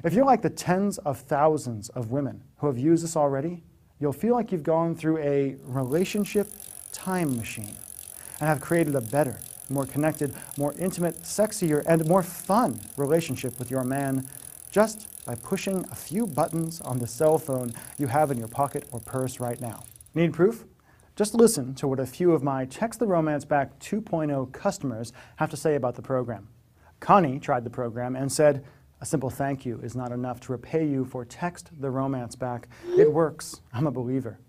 If you're like the tens of thousands of women who have used this already, you'll feel like you've gone through a relationship time machine and have created a better, more connected, more intimate, sexier, and more fun relationship with your man just by pushing a few buttons on the cell phone you have in your pocket or purse right now. Need proof? Just listen to what a few of my Text the Romance Back 2.0 customers have to say about the program. Connie tried the program and said, "A simple thank you is not enough to repay you for Text the Romance Back. It works. I'm a believer."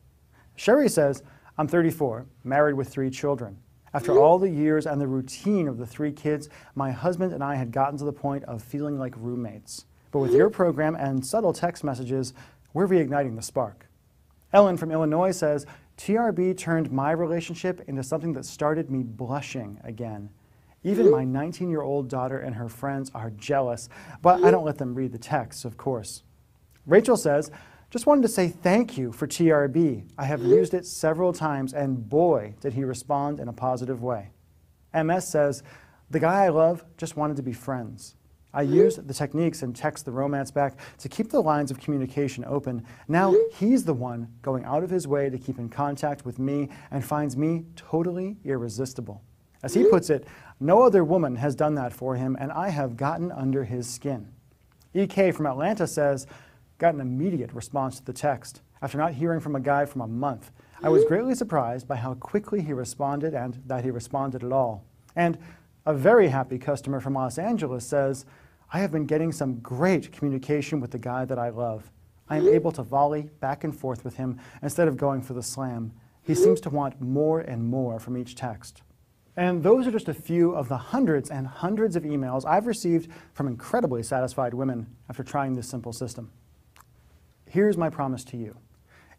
Sherry says, "I'm 34, married with 3 children. After all the years and the routine of the 3 kids, my husband and I had gotten to the point of feeling like roommates. But with your program and subtle text messages, we're reigniting the spark." Ellen from Illinois says, "TRB turned my relationship into something that started me blushing again. Even my 19-year-old daughter and her friends are jealous, but I don't let them read the texts, of course." Rachel says, "Just wanted to say thank you for TRB. I have used it several times, and boy, did he respond in a positive way." MS says, "The guy I love just wanted to be friends. I used the techniques in Text the Romance Back to keep the lines of communication open. Now he's the one going out of his way to keep in contact with me and finds me totally irresistible. As he puts it, no other woman has done that for him, and I have gotten under his skin." EK from Atlanta says, "Got an immediate response to the text. After not hearing from a guy for a month, I was greatly surprised by how quickly he responded and that he responded at all." And a very happy customer from Los Angeles says, "I have been getting some great communication with the guy that I love. I am able to volley back and forth with him instead of going for the slam. He seems to want more and more from each text." And those are just a few of the hundreds and hundreds of emails I've received from incredibly satisfied women after trying this simple system. Here's my promise to you.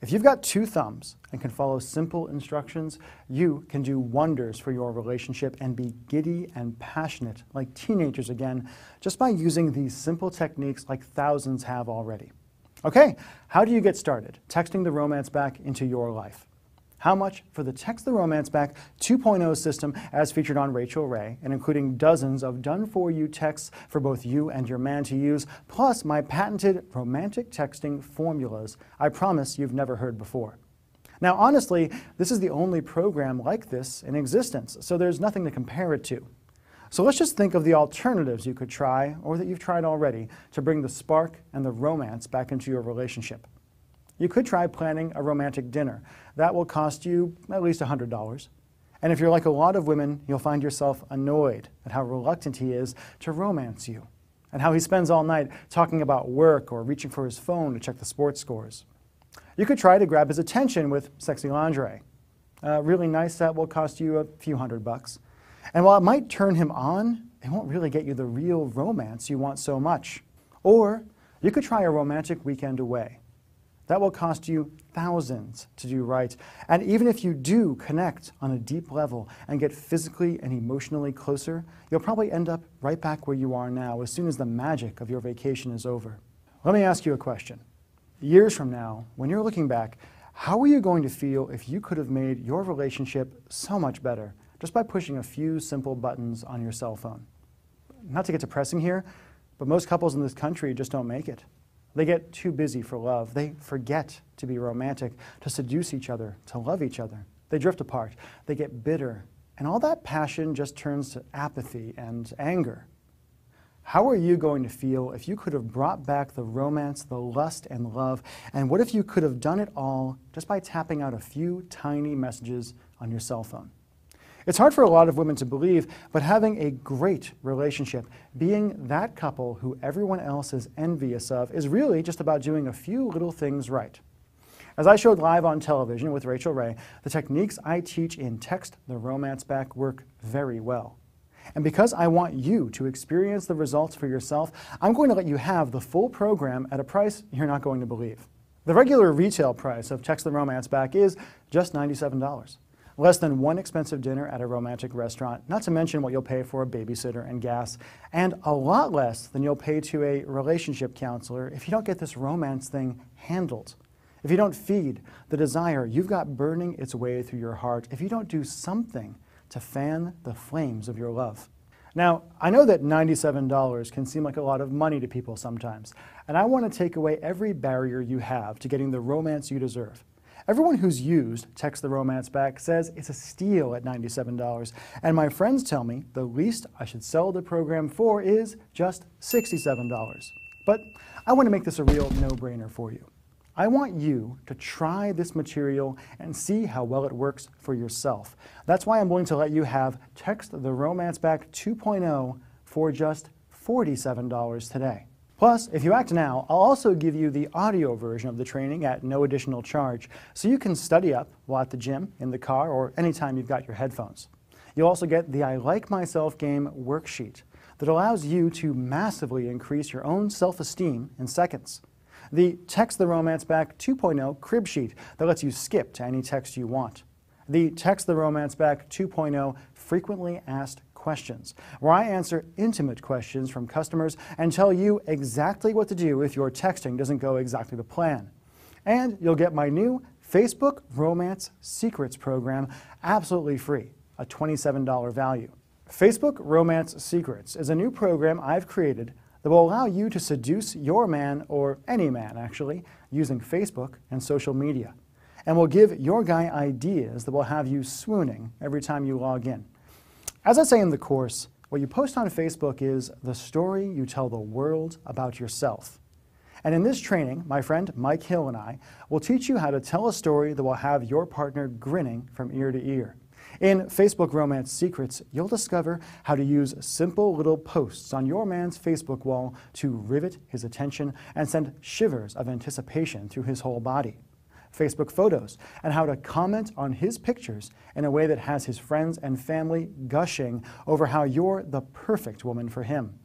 If you've got 2 thumbs and can follow simple instructions, you can do wonders for your relationship and be giddy and passionate like teenagers again just by using these simple techniques like thousands have already. Okay, how do you get started texting the romance back into your life? How much for the Text the Romance Back 2.0 system as featured on Rachel Ray and including dozens of done-for-you texts for both you and your man to use, plus my patented romantic texting formulas I promise you've never heard before. Now honestly, this is the only program like this in existence, so there's nothing to compare it to. So let's just think of the alternatives you could try, or that you've tried already, to bring the spark and the romance back into your relationship. You could try planning a romantic dinner. That will cost you at least $100. And if you're like a lot of women, you'll find yourself annoyed at how reluctant he is to romance you, and how he spends all night talking about work or reaching for his phone to check the sports scores. You could try to grab his attention with sexy lingerie. A really nice set will cost you a few $100. And while it might turn him on, it won't really get you the real romance you want so much. Or you could try a romantic weekend away. That will cost you thousands to do right. And even if you do connect on a deep level and get physically and emotionally closer, you'll probably end up right back where you are now as soon as the magic of your vacation is over. Let me ask you a question. Years from now, when you're looking back, how are you going to feel if you could have made your relationship so much better just by pushing a few simple buttons on your cell phone? Not to get depressing here, but most couples in this country just don't make it. They get too busy for love. They forget to be romantic, to seduce each other, to love each other. They drift apart. They get bitter. And all that passion just turns to apathy and anger. How are you going to feel if you could have brought back the romance, the lust, and love? And what if you could have done it all just by tapping out a few tiny messages on your cell phone? It's hard for a lot of women to believe, but having a great relationship, being that couple who everyone else is envious of, is really just about doing a few little things right. As I showed live on television with Rachel Ray, the techniques I teach in Text the Romance Back work very well. And because I want you to experience the results for yourself, I'm going to let you have the full program at a price you're not going to believe. The regular retail price of Text the Romance Back is just $97. Less than one expensive dinner at a romantic restaurant, not to mention what you'll pay for a babysitter and gas, and a lot less than you'll pay to a relationship counselor if you don't get this romance thing handled. If you don't feed the desire you've got burning its way through your heart, if you don't do something to fan the flames of your love. Now, I know that $97 can seem like a lot of money to people sometimes, and I want to take away every barrier you have to getting the romance you deserve. Everyone who's used Text the Romance Back says it's a steal at $97, and my friends tell me the least I should sell the program for is just $67. But I want to make this a real no-brainer for you. I want you to try this material and see how well it works for yourself. That's why I'm willing to let you have Text the Romance Back 2.0 for just $47 today. Plus, if you act now, I'll also give you the audio version of the training at no additional charge, so you can study up while at the gym, in the car, or anytime you've got your headphones. You'll also get the I Like Myself game worksheet that allows you to massively increase your own self-esteem in seconds. The Text the Romance Back 2.0 crib sheet that lets you skip to any text you want. The Text the Romance Back 2.0 frequently asked questions, where I answer intimate questions from customers and tell you exactly what to do if your texting doesn't go exactly to plan. And you'll get my new Facebook Romance Secrets program absolutely free, a $27 value. Facebook Romance Secrets is a new program I've created that will allow you to seduce your man, or any man actually, using Facebook and social media, and will give your guy ideas that will have you swooning every time you log in. As I say in the course, what you post on Facebook is the story you tell the world about yourself. And in this training, my friend Mike Hill and I will teach you how to tell a story that will have your partner grinning from ear to ear. In Facebook Romance Secrets, you'll discover how to use simple little posts on your man's Facebook wall to rivet his attention and send shivers of anticipation through his whole body. Facebook photos, and how to comment on his pictures in a way that has his friends and family gushing over how you're the perfect woman for him.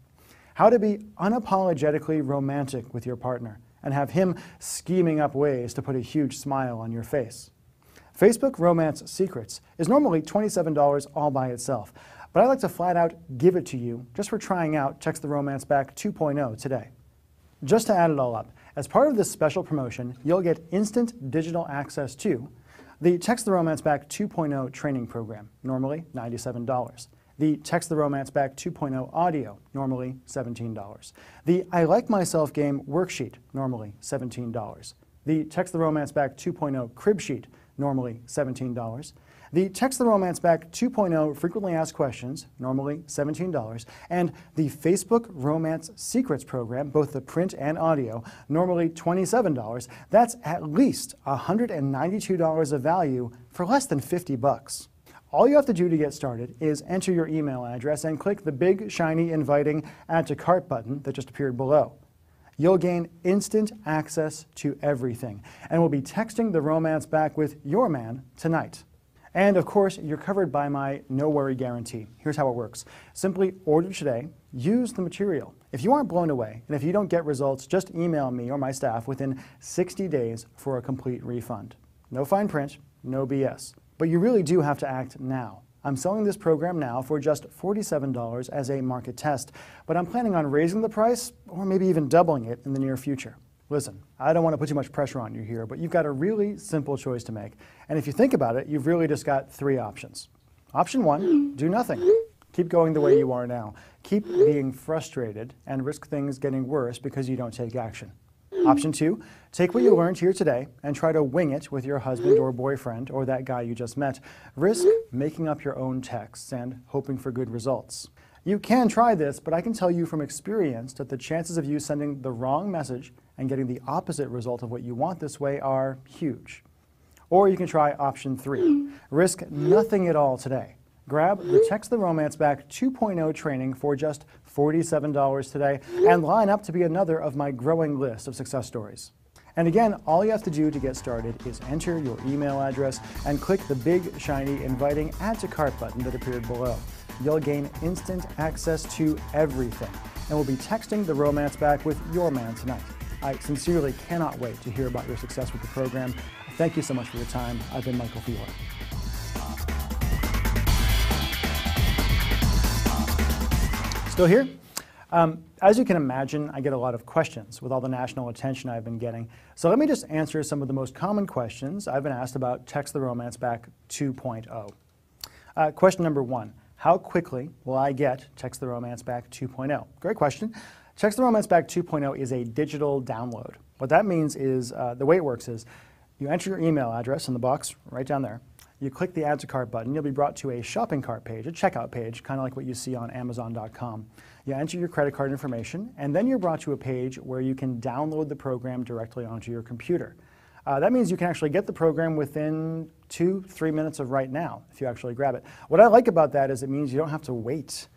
How to be unapologetically romantic with your partner and have him scheming up ways to put a huge smile on your face. Facebook Romance Secrets is normally $27 all by itself, but I'd like to flat out give it to you just for trying out Text the Romance Back 2.0 today. Just to add it all up, as part of this special promotion, you'll get instant digital access to the Text the Romance Back 2.0 training program, normally $97. The Text the Romance Back 2.0 audio, normally $17. The I Like Myself game worksheet, normally $17. The Text the Romance Back 2.0 crib sheet, normally $17. The Text the Romance Back 2.0 frequently asked questions, normally $17. And the Facebook Romance Secrets program, both the print and audio, normally $27. That's at least $192 of value for less than 50 bucks. All you have to do to get started is enter your email address and click the big, shiny, inviting Add to Cart button that just appeared below. You'll gain instant access to everything, and we'll be texting the romance back with your man tonight. And of course, you're covered by my no worry guarantee. Here's how it works. Simply order today, use the material. If you aren't blown away, and if you don't get results, just email me or my staff within 60 days for a complete refund. No fine print, no BS. But you really do have to act now. I'm selling this program now for just $47 as a market test, but I'm planning on raising the price or maybe even doubling it in the near future. Listen, I don't want to put too much pressure on you here, but you've got a really simple choice to make. And if you think about it, you've really just got three options. Option one, do nothing. Keep going the way you are now. Keep being frustrated and risk things getting worse because you don't take action. Option two, take what you learned here today and try to wing it with your husband or boyfriend or that guy you just met. Risk making up your own texts and hoping for good results. You can try this, but I can tell you from experience that the chances of you sending the wrong message and getting the opposite result of what you want this way are huge. Or you can try option three, risk nothing at all today. Grab the Text the Romance Back 2.0 training for just $47 today and line up to be another of my growing list of success stories. And again, all you have to do to get started is enter your email address and click the big, shiny, inviting Add to Cart button that appeared below. You'll gain instant access to everything, and we'll be texting the romance back with your man tonight. I sincerely cannot wait to hear about your success with the program. Thank you so much for your time. I've been Michael Fiehler. Still here? As you can imagine, I get a lot of questions with all the national attention I've been getting. So let me just answer some of the most common questions I've been asked about Text the Romance Back 2.0. Question number one, How quickly will I get Text the Romance Back 2.0? Great question. Text the Romance Back 2.0 is a digital download. What that means is, the way it works is, you enter your email address in the box right down there. You click the Add to Cart button. You'll be brought to a shopping cart page, a checkout page, kind of like what you see on Amazon.com. You enter your credit card information, and then you're brought to a page where you can download the program directly onto your computer. That means you can actually get the program within 2-3 minutes of right now, if you actually grab it. What I like about that is it means you don't have to wait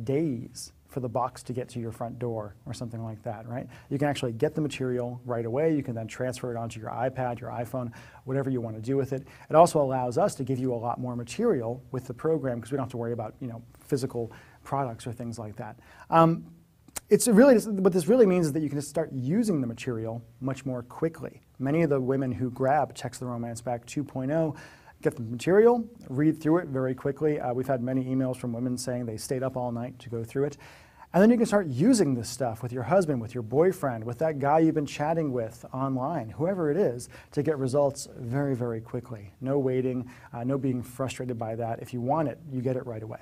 days for the box to get to your front door or something like that, right? You can actually get the material right away. You can then transfer it onto your iPad, your iPhone, whatever you want to do with it. It also allows us to give you a lot more material with the program because we don't have to worry about, physical products or things like that. What this really means is that you can just start using the material much more quickly. Many of the women who grab Text the Romance Back 2.0 get the material, read through it very quickly. We've had many emails from women saying they stayed up all night to go through it. And then you can start using this stuff with your husband, with your boyfriend, with that guy you've been chatting with online, whoever it is, to get results very, very quickly. No waiting, no being frustrated by that. If you want it, you get it right away.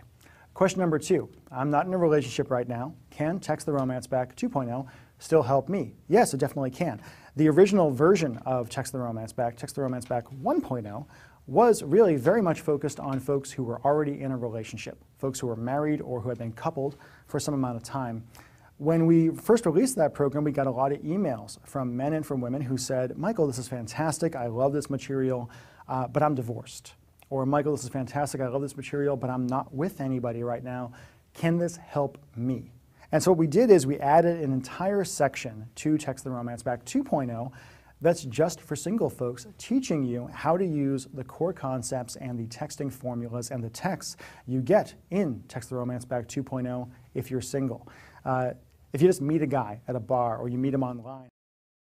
Question number 2, I'm not in a relationship right now. Can Text the Romance Back 2.0 still help me? Yes, it definitely can. The original version of Text the Romance Back 1.0, was really very much focused on folks who were already in a relationship, folks who were married or who had been coupled for some amount of time. When we first released that program, we got a lot of emails from men and from women who said, Michael, this is fantastic, I love this material, but I'm divorced. Or Michael, this is fantastic, I love this material, but I'm not with anybody right now. Can this help me? And so what we did is we added an entire section to Text the Romance Back 2.0 that's just for single folks, teaching you how to use the core concepts and the texting formulas and the texts you get in Text the Romance Back 2.0 if you're single. If you just meet a guy at a bar or you meet him online,